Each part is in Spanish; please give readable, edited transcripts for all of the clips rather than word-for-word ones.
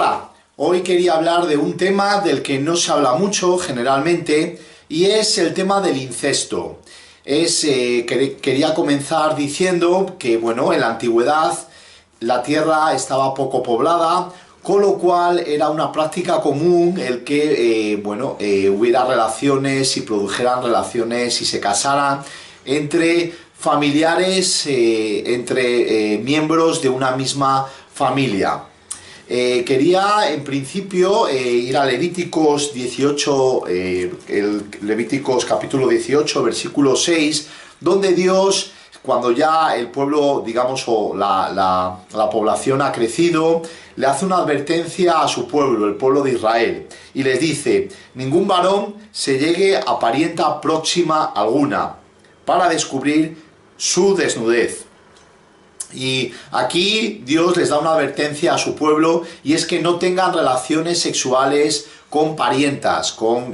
Hola, hoy quería hablar de un tema del que no se habla mucho generalmente y es el tema del incesto. Quería comenzar diciendo que, bueno, en la antigüedad la tierra estaba poco poblada, con lo cual era una práctica común el que, hubiera relaciones y produjeran relaciones y se casaran entre familiares, entre miembros de una misma familia. Quería en principio ir a Levíticos 18, el Levíticos capítulo 18, versículo 6, donde Dios, cuando ya el pueblo, digamos, o la población ha crecido, le hace una advertencia a su pueblo, el pueblo de Israel, y les dice: ningún varón se llegue a parienta próxima alguna para descubrir su desnudez. Y aquí Dios les da una advertencia a su pueblo, y es que no tengan relaciones sexuales con parientas, con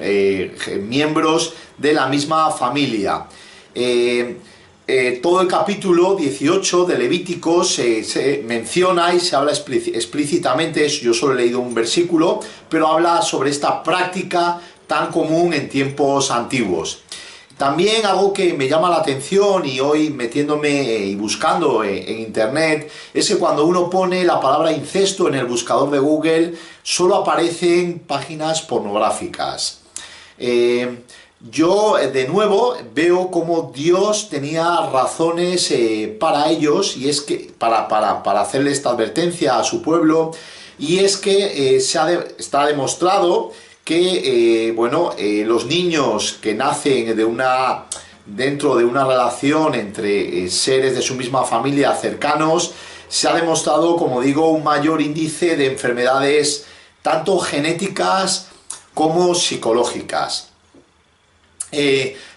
miembros de la misma familia. Todo el capítulo 18 de Levíticos se menciona y se habla explícitamente, yo solo he leído un versículo, pero habla sobre esta práctica tan común en tiempos antiguos. También algo que me llama la atención, y hoy metiéndome y buscando en internet, es que cuando uno pone la palabra incesto en el buscador de Google, solo aparecen páginas pornográficas. Yo de nuevo veo cómo Dios tenía razones para ellos, y es que para hacerle esta advertencia a su pueblo, y es que está demostrado que los niños que nacen dentro de una relación entre seres de su misma familia cercanos, se ha demostrado, como digo, un mayor índice de enfermedades tanto genéticas como psicológicas.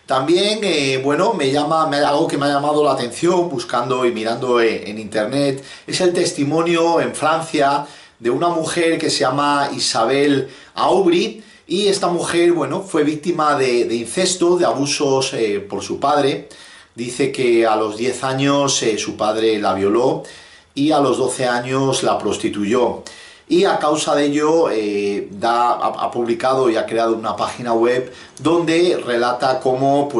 También, algo que me ha llamado la atención buscando y mirando en internet, es el testimonio en Francia de una mujer que se llama Isabelle Aubry, y esta mujer, fue víctima de incesto, de abusos por su padre. Dice que a los 10 años su padre la violó y a los 12 años la prostituyó. Y a causa de ello ha publicado y ha creado una página web donde relata cómo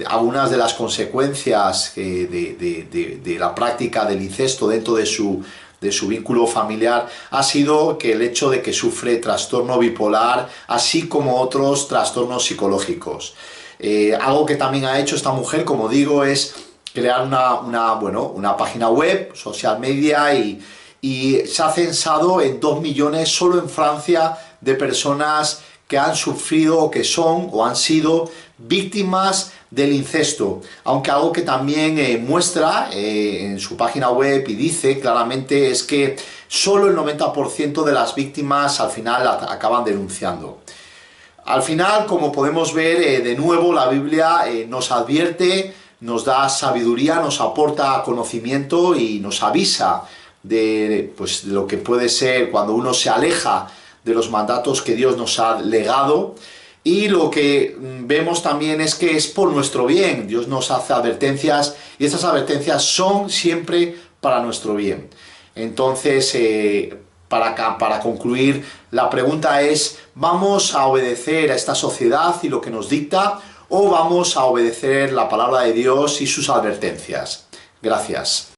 algunas de las consecuencias de la práctica del incesto dentro de su vínculo familiar ha sido que el hecho de que sufre trastorno bipolar, así como otros trastornos psicológicos. Algo que también ha hecho esta mujer, como digo, es crear una página web, social media, y se ha censado en 2 millones solo en Francia de personas que han sufrido o que son o han sido víctimas del incesto. Aunque algo que también muestra en su página web y dice claramente es que solo el 90% de las víctimas al final acaban denunciando. Al final, como podemos ver, de nuevo la Biblia nos advierte, nos da sabiduría, nos aporta conocimiento y nos avisa de lo que puede ser cuando uno se aleja de los mandatos que Dios nos ha legado. Y lo que vemos también es que es por nuestro bien. Dios nos hace advertencias, y estas advertencias son siempre para nuestro bien. Entonces, para concluir, la pregunta es: ¿vamos a obedecer a esta sociedad y lo que nos dicta, o vamos a obedecer la palabra de Dios y sus advertencias? Gracias.